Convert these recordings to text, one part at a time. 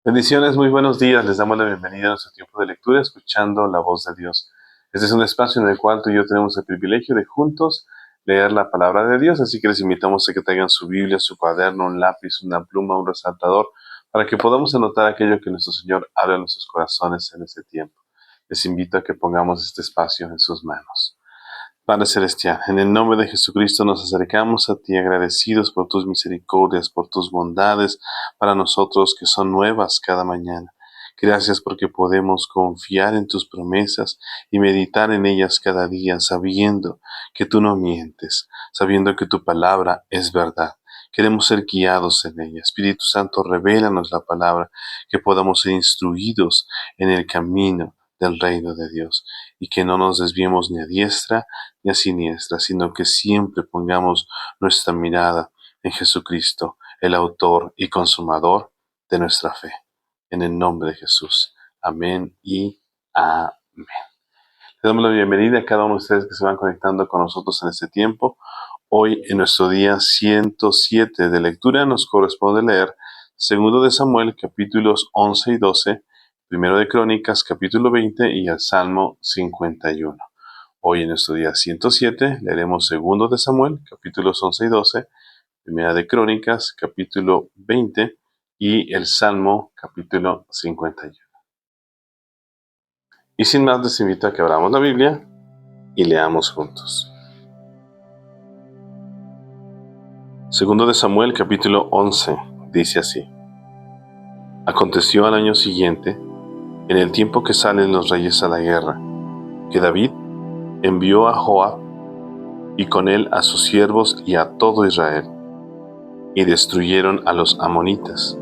Bendiciones, muy buenos días. Les damos la bienvenida a nuestro tiempo de lectura, escuchando la voz de Dios. Este es un espacio en el cual tú y yo tenemos el privilegio de juntos leer la palabra de Dios, así que les invitamos a que traigan su Biblia, su cuaderno, un lápiz, una pluma, un resaltador, para que podamos anotar aquello que nuestro Señor abre en nuestros corazones en este tiempo. Les invito a que pongamos este espacio en sus manos. Padre Celestial, en el nombre de Jesucristo nos acercamos a ti agradecidos por tus misericordias, por tus bondades para nosotros que son nuevas cada mañana. Gracias porque podemos confiar en tus promesas y meditar en ellas cada día, sabiendo que tú no mientes, sabiendo que tu palabra es verdad. Queremos ser guiados en ella. Espíritu Santo, revélanos la palabra, que podamos ser instruidos en el camino del reino de Dios y que no nos desviemos ni a diestra ni a siniestra, sino que siempre pongamos nuestra mirada en Jesucristo, el autor y consumador de nuestra fe. En el nombre de Jesús. Amén y amén. Le damos la bienvenida a cada uno de ustedes que se van conectando con nosotros en este tiempo. Hoy, en nuestro día 107 de lectura, nos corresponde leer 2 de Samuel, capítulos 11 y 12, 1 de Crónicas, capítulo 20 y el Salmo 51. Hoy, en nuestro día 107, leeremos 2 de Samuel, capítulos 11 y 12, 1 de Crónicas, capítulo 20 y el Salmo, capítulo 51. Y sin más, les invito a que abramos la Biblia y leamos juntos. 2 de Samuel, capítulo 11, dice así: Aconteció al año siguiente, en el tiempo que salen los reyes a la guerra, que David envió a Joab y con él a sus siervos y a todo Israel, y destruyeron a los amonitas,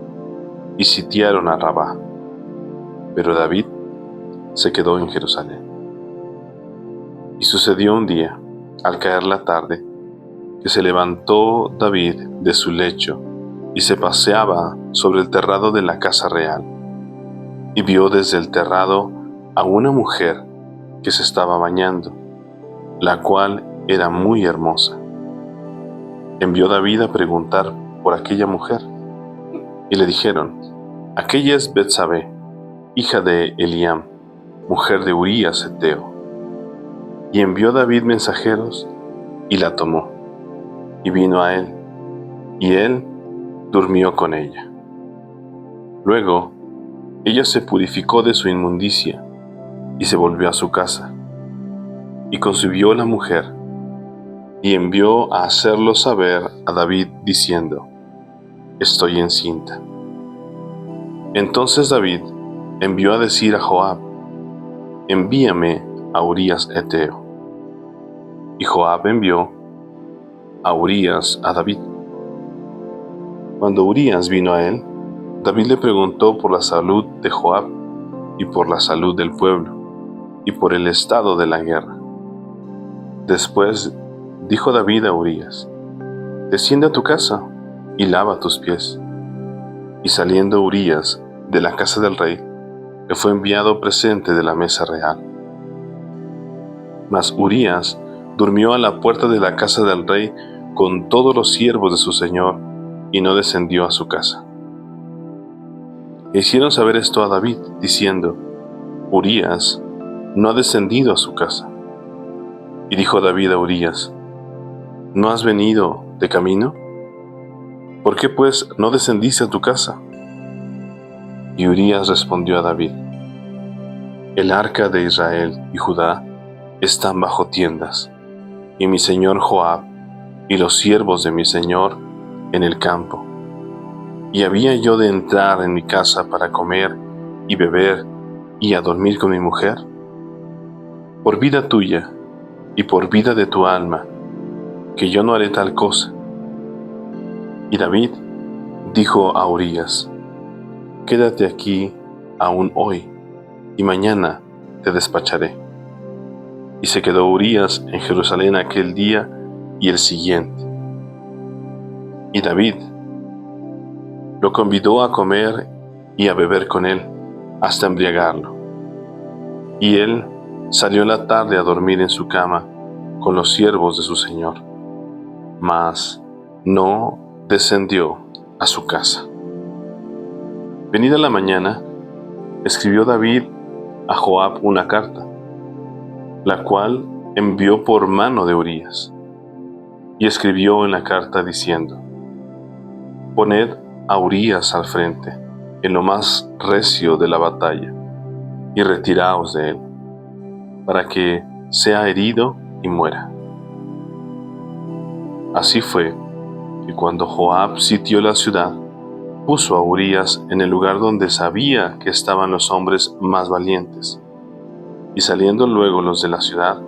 y sitiaron a Rabá. Pero David se quedó en Jerusalén. Y sucedió un día, al caer la tarde, que se levantó David de su lecho y se paseaba sobre el terrado de la casa real, y vio desde el terrado a una mujer que se estaba bañando, la cual era muy hermosa. Envió David a preguntar por aquella mujer, y le dijeron: aquella es Betsabé, hija de Eliam, mujer de Urías Heteo. Y envió David mensajeros, y la tomó, y vino a él, y él durmió con ella. Luego, ella se purificó de su inmundicia, y se volvió a su casa. Y concibió la mujer, y envió a hacerlo saber a David, diciendo: estoy encinta. Entonces David envió a decir a Joab: envíame a Urías Heteo. Y Joab envió a Urías a David. Cuando Urías vino a él, David le preguntó por la salud de Joab y por la salud del pueblo y por el estado de la guerra. Después dijo David a Urías: desciende a tu casa y lava tus pies. Y saliendo Urías de la casa del rey, le fue enviado presente de la mesa real. Mas Urías durmió a la puerta de la casa del rey con todos los siervos de su señor, y no descendió a su casa. E hicieron saber esto a David, diciendo: Urías no ha descendido a su casa. Y dijo David a Urías: ¿no has venido de camino? ¿Por qué pues no descendiste a tu casa? Y Urías respondió a David: el arca de Israel y Judá están bajo tiendas, y mi señor Joab y los siervos de mi señor en el campo. ¿Y había yo de entrar en mi casa para comer y beber y a dormir con mi mujer? Por vida tuya y por vida de tu alma, que yo no haré tal cosa. Y David dijo a Urías: quédate aquí aún hoy, y mañana te despacharé. Y se quedó Urías en Jerusalén aquel día y el siguiente. Y David lo convidó a comer y a beber con él, hasta embriagarlo. Y él salió en la tarde a dormir en su cama con los siervos de su señor, mas no descendió a su casa. Venida la mañana, escribió David a Joab una carta, la cual envió por mano de Urías, y escribió en la carta diciendo: Poned a Urías al frente, en lo más recio de la batalla, y retiraos de él, para que sea herido y muera. Así fue que cuando Joab sitió la ciudad, puso a Urías en el lugar donde sabía que estaban los hombres más valientes. Y saliendo luego los de la ciudad,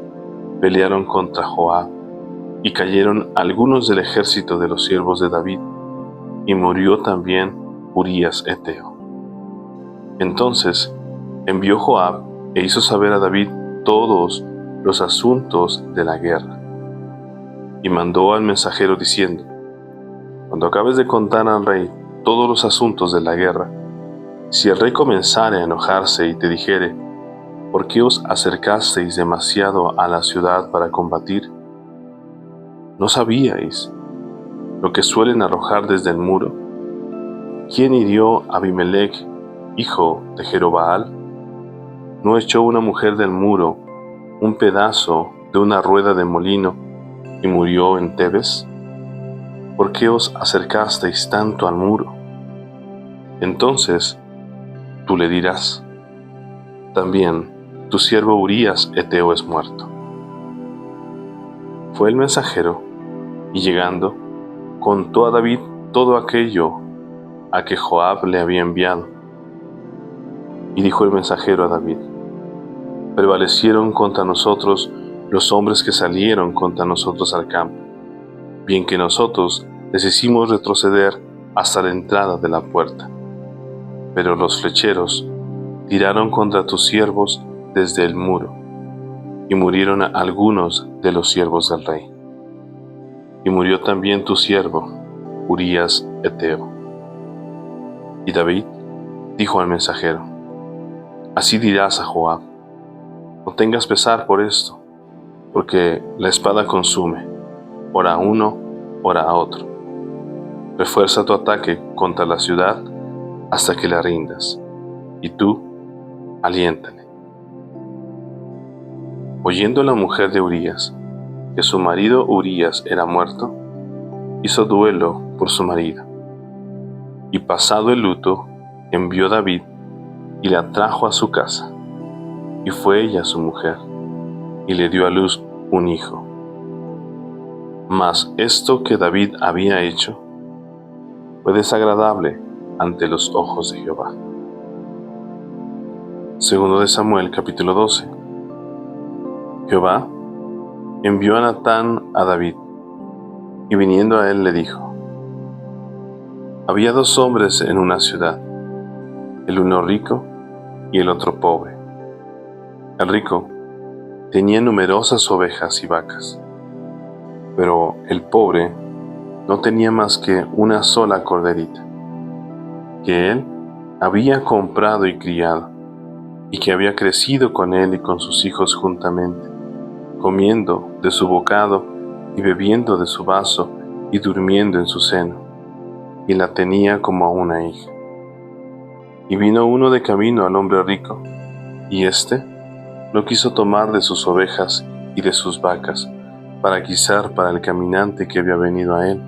pelearon contra Joab, y cayeron algunos del ejército de los siervos de David, y murió también Urías Heteo. Entonces envió Joab e hizo saber a David todos los asuntos de la guerra, y mandó al mensajero diciendo: Cuando acabes de contar al rey todos los asuntos de la guerra, si el rey comenzare a enojarse y te dijere: ¿Por qué os acercasteis demasiado a la ciudad para combatir? ¿No sabíais lo que suelen arrojar desde el muro? ¿Quién hirió a Abimelech, hijo de Jerobaal? ¿No echó una mujer del muro un pedazo de una rueda de molino y murió en Tebes? ¿Por qué os acercasteis tanto al muro? Entonces tú le dirás: también tu siervo Urías Heteo es muerto. Fue el mensajero, y llegando, contó a David todo aquello a que Joab le había enviado. Y dijo el mensajero a David: prevalecieron contra nosotros los hombres que salieron contra nosotros al campo, bien que nosotros les hicimos retroceder hasta la entrada de la puerta. Pero los flecheros tiraron contra tus siervos desde el muro, y murieron algunos de los siervos del rey. Y murió también tu siervo, Urías Heteo. Y David dijo al mensajero: así dirás a Joab: no tengas pesar por esto, porque la espada consume, ora a uno, ora a otro. Refuerza tu ataque contra la ciudad hasta que la rindas, y tú aliéntale. Oyendo la mujer de Urías que su marido Urías era muerto, hizo duelo por su marido. Y pasado el luto, envió David y la trajo a su casa. Y fue ella su mujer, y le dio a luz un hijo. Mas esto que David había hecho fue desagradable ante los ojos de Jehová. Segundo de Samuel, capítulo 12. Jehová envió a Natán a David, y viniendo a él le dijo: había dos hombres en una ciudad, el uno rico y el otro pobre. El rico tenía numerosas ovejas y vacas, pero el pobre no tenía más que una sola corderita, que él había comprado y criado, y que había crecido con él y con sus hijos juntamente, comiendo de su bocado y bebiendo de su vaso y durmiendo en su seno, y la tenía como a una hija. Y vino uno de camino al hombre rico, y éste no quiso tomar de sus ovejas y de sus vacas para guisar para el caminante que había venido a él,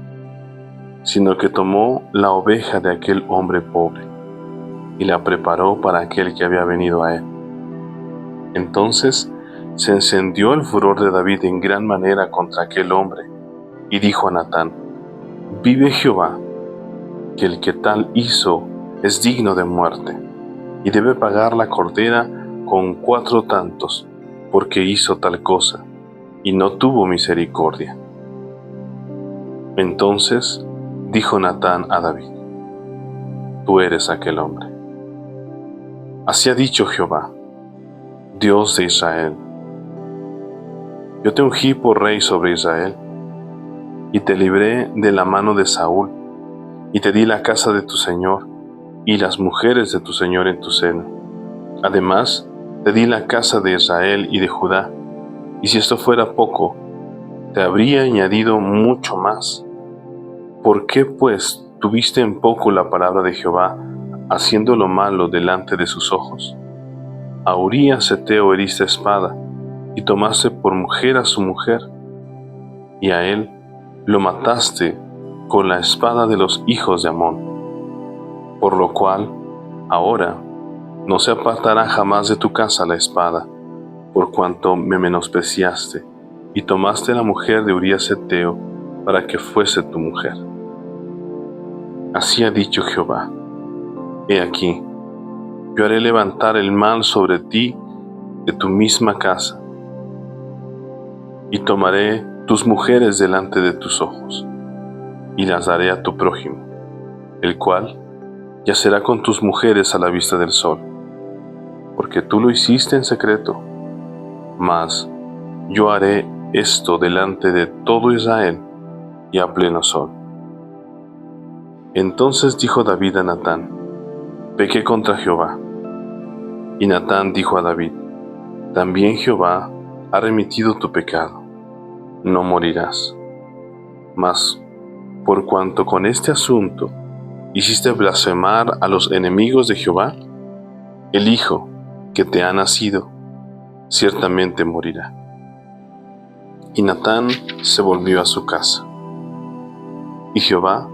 sino que tomó la oveja de aquel hombre pobre y la preparó para aquel que había venido a él. Entonces se encendió el furor de David en gran manera contra aquel hombre, y dijo a Natán: vive Jehová, que el que tal hizo es digno de muerte, y debe pagar la cordera con 4 tantos, porque hizo tal cosa, y no tuvo misericordia. Entonces dijo Natán a David: tú eres aquel hombre. Así ha dicho Jehová, Dios de Israel: yo te ungí por rey sobre Israel, y te libré de la mano de Saúl, y te di la casa de tu señor, y las mujeres de tu señor en tu seno. Además, te di la casa de Israel y de Judá, y si esto fuera poco, te habría añadido mucho más. ¿Por qué, pues, tuviste en poco la palabra de Jehová haciendo lo malo delante de sus ojos? A Urías Heteo heriste a espada, y tomaste por mujer a su mujer, y a él lo mataste con la espada de los hijos de Amón. Por lo cual, ahora, no se apartará jamás de tu casa la espada, por cuanto me menospreciaste, y tomaste la mujer de Urías Heteo para que fuese tu mujer. Así ha dicho Jehová: He aquí, yo haré levantar el mal sobre ti de tu misma casa, y tomaré tus mujeres delante de tus ojos, y las daré a tu prójimo, el cual yacerá con tus mujeres a la vista del sol, porque tú lo hiciste en secreto, mas yo haré esto delante de todo Israel y a pleno sol. Entonces dijo David a Natán: Pequé contra Jehová. Y Natán dijo a David: También Jehová ha remitido tu pecado, no morirás. Mas, por cuanto con este asunto hiciste blasfemar a los enemigos de Jehová, el hijo que te ha nacido ciertamente morirá. Y Natán se volvió a su casa. Y Jehová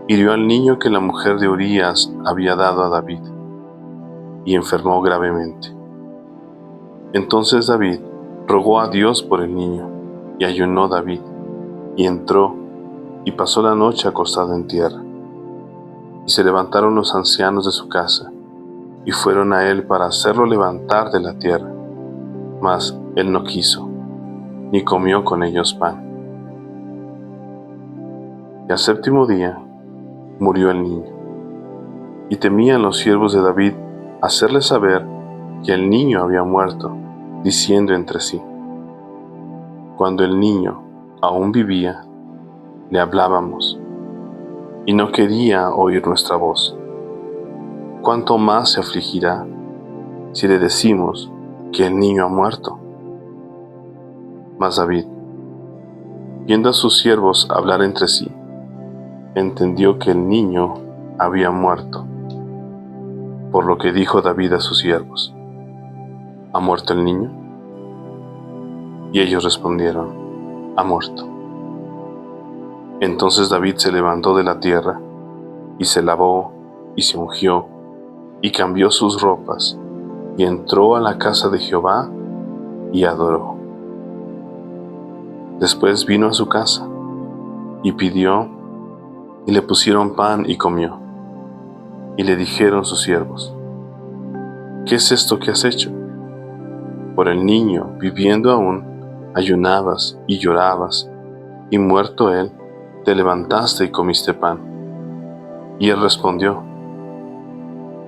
hirió al niño que la mujer de Urías había dado a David, y enfermó gravemente. Entonces David rogó a Dios por el niño, y ayunó David, y entró, y pasó la noche acostado en tierra. Y se levantaron los ancianos de su casa, y fueron a él para hacerlo levantar de la tierra. Mas él no quiso, ni comió con ellos pan. Y al séptimo día murió el niño. Y temían los siervos de David hacerle saber que el niño había muerto, diciendo entre sí: Cuando el niño aún vivía, le hablábamos, y no quería oír nuestra voz. ¿Cuánto más se afligirá si le decimos que el niño ha muerto? Mas David, viendo a sus siervos hablar entre sí, entendió que el niño había muerto. Por lo que dijo David a sus siervos: ¿Ha muerto el niño? Y ellos respondieron: Ha muerto. Entonces David se levantó de la tierra, y se lavó, y se ungió, y cambió sus ropas, y entró a la casa de Jehová, y adoró. Después vino a su casa, y pidió, y le pusieron pan, y comió. Y le dijeron sus siervos: ¿Qué es esto que has hecho? Por el niño, viviendo aún, ayunabas y llorabas, y muerto él, te levantaste y comiste pan. Y él respondió: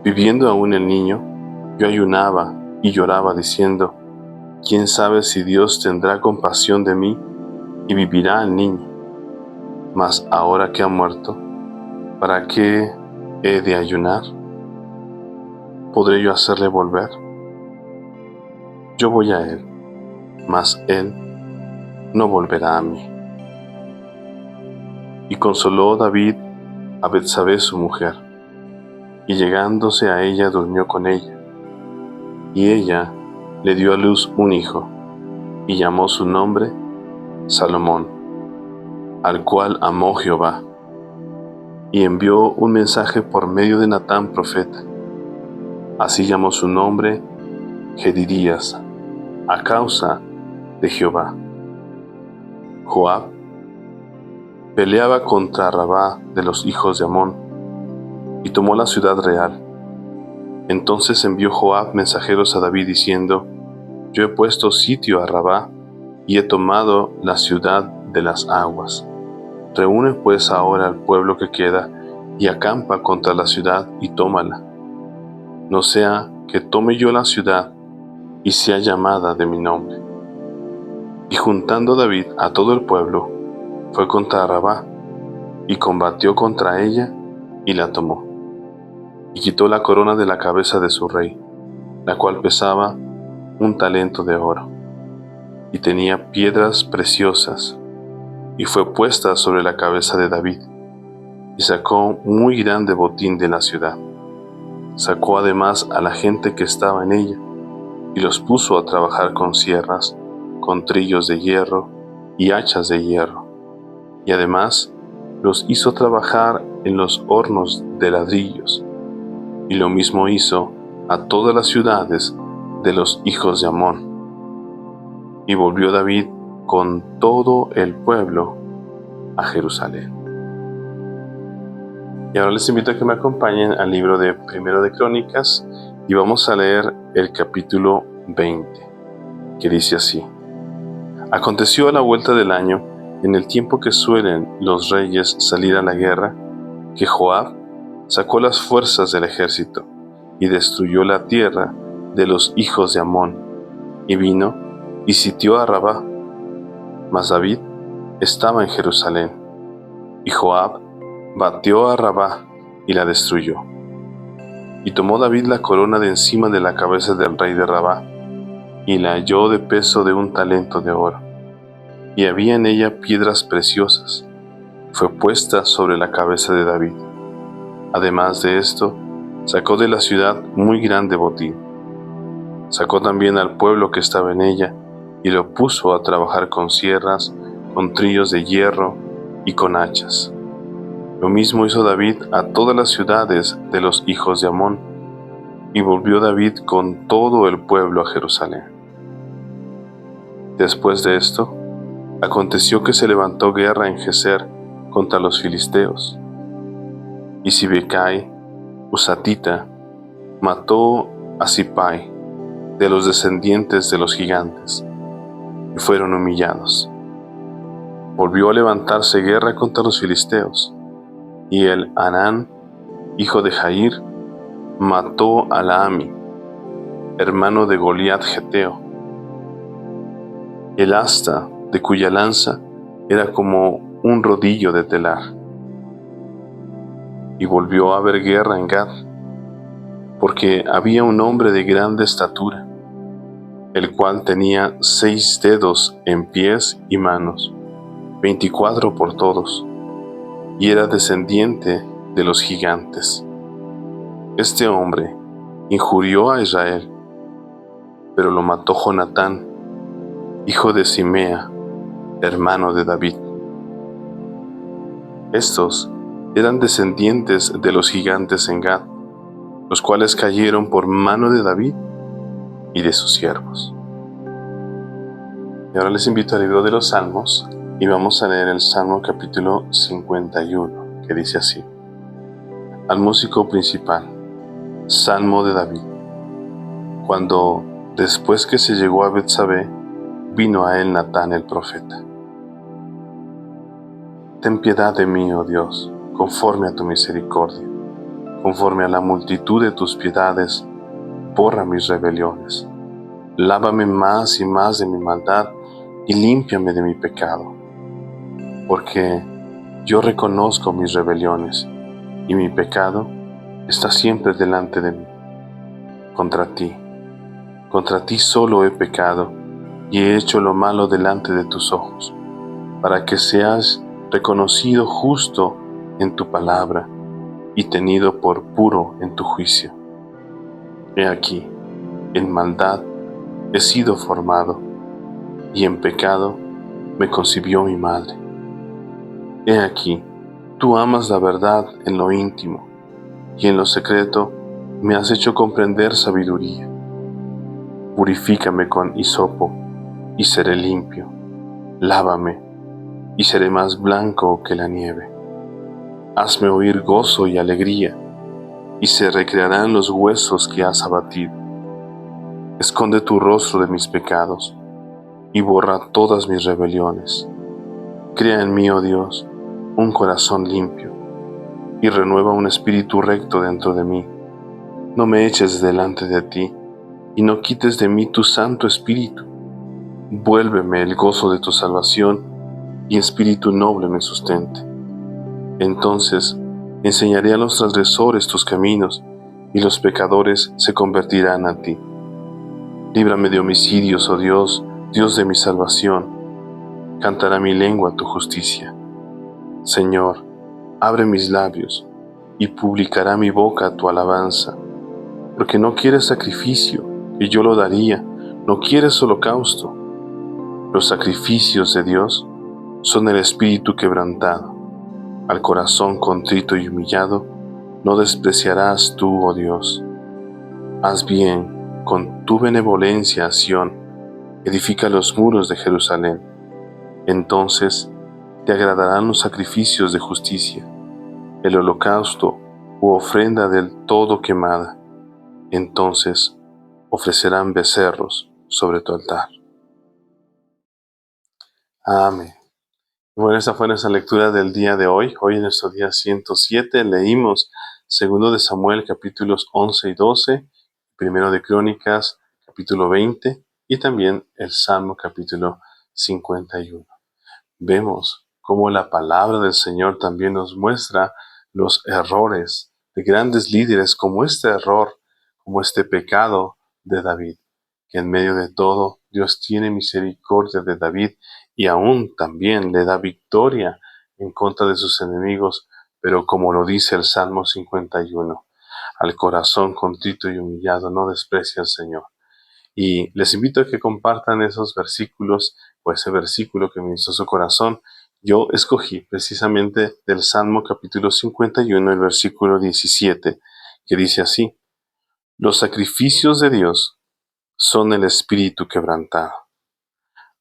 Viviendo aún el niño, yo ayunaba y lloraba, diciendo: ¿Quién sabe si Dios tendrá compasión de mí y vivirá el niño? Mas ahora que ha muerto, ¿para qué he de ayunar? ¿Podré yo hacerle volver? Yo voy a él, mas él no volverá a mí. Y consoló David a Betsabé su mujer, y llegándose a ella durmió con ella. Y ella le dio a luz un hijo, y llamó su nombre Salomón, al cual amó Jehová. Y envió un mensaje por medio de Natán profeta. Así llamó su nombre Jedidías, a causa de Jehová. Joab peleaba contra Rabá de los hijos de Amón, y tomó la ciudad real. Entonces envió Joab mensajeros a David diciendo: Yo he puesto sitio a Rabá, y he tomado la ciudad de las aguas. Reúne pues ahora al pueblo que queda, y acampa contra la ciudad, y tómala. No sea que tome yo la ciudad, y sea llamada de mi nombre. Y juntando David a todo el pueblo, fue contra Rabá, y combatió contra ella, y la tomó. Y quitó la corona de la cabeza de su rey, la cual pesaba 1 talento de oro, y tenía piedras preciosas, y fue puesta sobre la cabeza de David, y sacó muy grande botín de la ciudad. Sacó además a la gente que estaba en ella y los puso a trabajar con sierras, con trillos de hierro y hachas de hierro. Y además los hizo trabajar en los hornos de ladrillos. Y lo mismo hizo a todas las ciudades de los hijos de Amón. Y volvió David con todo el pueblo a Jerusalén. Y ahora les invito a que me acompañen al libro de Primero de Crónicas y vamos a leer el capítulo 20, que dice así: Aconteció a la vuelta del año, en el tiempo que suelen los reyes salir a la guerra, que Joab sacó las fuerzas del ejército y destruyó la tierra de los hijos de Amón, y vino y sitió a Rabá. Mas David estaba en Jerusalén, y Joab batió a Rabá y la destruyó. Y tomó David la corona de encima de la cabeza del rey de Rabá, y la halló de peso de 1 talento de oro, y había en ella piedras preciosas. Fue puesta sobre la cabeza de David. Además de esto, sacó de la ciudad muy grande botín. Sacó también al pueblo que estaba en ella, y lo puso a trabajar con sierras, con trillos de hierro y con hachas. Lo mismo hizo David a todas las ciudades de los hijos de Amón, y volvió David con todo el pueblo a Jerusalén. Después de esto, aconteció que se levantó guerra en Geser contra los filisteos, y Sibecai, Husatita, mató a Sipai, de los descendientes de los gigantes, y fueron humillados. Volvió a levantarse guerra contra los filisteos, y el Hanán, hijo de Jair, mató a Lahami, hermano de Goliat geteo, el asta de cuya lanza era como un rodillo de telar. Y volvió a haber guerra en Gad, porque había un hombre de grande estatura, el cual tenía 6 dedos en pies y manos, 24 por todos, y era descendiente de los gigantes. Este hombre injurió a Israel, pero lo mató Jonatán, hijo de Simea, hermano de David. Estos eran descendientes de los gigantes en Gad, los cuales cayeron por mano de David y de sus siervos. Y ahora les invito al libro de los Salmos y vamos a leer el Salmo capítulo 51, que dice así: Al músico principal, Salmo de David. Cuando, después que se llegó a Betsabé, vino a él Natán el profeta. Ten piedad de mí, oh Dios, conforme a tu misericordia, conforme a la multitud de tus piedades, borra mis rebeliones. Lávame más y más de mi maldad y límpiame de mi pecado, porque yo reconozco mis rebeliones y mi pecado está siempre delante de mí. Contra ti solo he pecado y he hecho lo malo delante de tus ojos, para que seas reconocido justo en tu palabra y tenido por puro en tu juicio. He aquí, en maldad he sido formado, y en pecado me concibió mi madre. He aquí, tú amas la verdad en lo íntimo, y en lo secreto me has hecho comprender sabiduría. Purifícame con hisopo, y seré limpio. Lávame, y seré más blanco que la nieve. Hazme oír gozo y alegría, y se recrearán los huesos que has abatido. Esconde tu rostro de mis pecados, y borra todas mis rebeliones. Crea en mí, oh Dios, un corazón limpio, y renueva un espíritu recto dentro de mí. No me eches delante de ti, y no quites de mí tu Santo Espíritu. Vuélveme el gozo de tu salvación, y espíritu noble me sustente. Entonces enseñaré a los transgresores tus caminos, y los pecadores se convertirán a ti. Líbrame de homicidios, oh Dios, Dios de mi salvación. Cantará mi lengua tu justicia. Señor, abre mis labios, y publicará mi boca tu alabanza. porque no quieres sacrificio, que yo lo daría, no quieres holocausto. Los sacrificios de Dios son el espíritu quebrantado. Al corazón contrito y humillado, no despreciarás tú, oh Dios. Haz bien con tu benevolencia a Sión, edifica los muros de Jerusalén. Entonces te agradarán los sacrificios de justicia, el holocausto u ofrenda del todo quemada. Entonces ofrecerán becerros sobre tu altar. Amén. Bueno, esa fue nuestra lectura del día de hoy. Hoy en nuestro día 107 leímos 2 de Samuel capítulos 11 y 12, 1 de Crónicas capítulo 20 y también el Salmo capítulo 51. Vemos cómo la palabra del Señor también nos muestra los errores de grandes líderes, como este error, como este pecado de David, que en medio de todo Dios tiene misericordia de David y aún también le da victoria en contra de sus enemigos, pero como lo dice el Salmo 51, al corazón contrito y humillado no desprecia al Señor. Y les invito a que compartan esos versículos o ese versículo que ministró su corazón. Yo escogí precisamente del Salmo capítulo 51, el versículo 17, que dice así: los sacrificios de Dios son el espíritu quebrantado.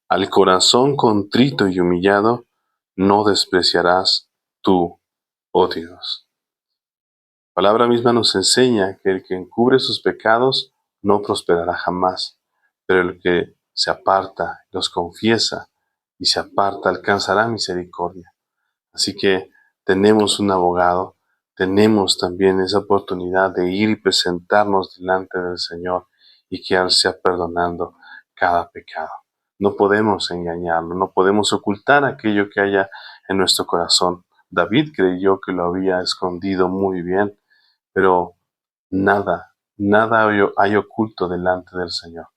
Al corazón contrito y humillado no despreciarás tú, oh Dios. La palabra misma nos enseña que el que encubre sus pecados no prosperará jamás, pero el que se aparta, los confiesa y se aparta alcanzará misericordia. Así que tenemos un abogado, tenemos también esa oportunidad de ir y presentarnos delante del Señor y que Él sea perdonando cada pecado. No podemos engañarlo, no podemos ocultar aquello que haya en nuestro corazón. David creyó que lo había escondido muy bien, pero nada hay oculto delante del Señor.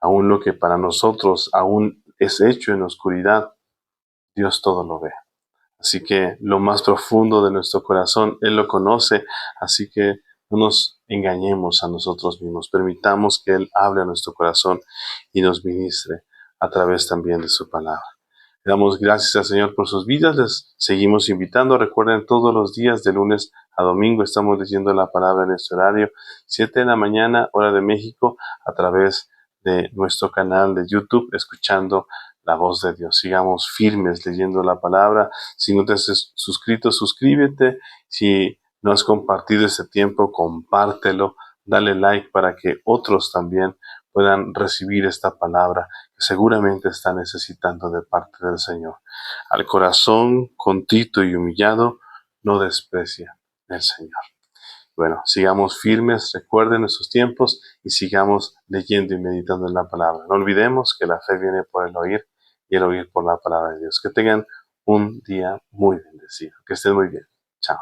Aún lo que para nosotros aún es hecho en oscuridad, Dios todo lo ve. Así que lo más profundo de nuestro corazón, Él lo conoce, así que no nos engañemos a nosotros mismos. Permitamos que Él hable a nuestro corazón y nos ministre a través también de su palabra. Le damos gracias al Señor por sus vidas. Les seguimos invitando. Recuerden, todos los días de lunes a domingo estamos leyendo la palabra en este horario, 7 de la mañana, hora de México, a través de nuestro canal de YouTube, escuchando la voz de Dios. Sigamos firmes leyendo la palabra. Si no te has suscrito, suscríbete. Si no has compartido este tiempo, compártelo. Dale like para que otros también puedan recibir esta palabra que seguramente está necesitando de parte del Señor. Al corazón contrito y humillado no desprecia el Señor. Bueno, sigamos firmes, recuerden esos tiempos y sigamos leyendo y meditando en la palabra. No olvidemos que la fe viene por el oír y el oír por la palabra de Dios. Que tengan un día muy bendecido. Que estén muy bien. Chao.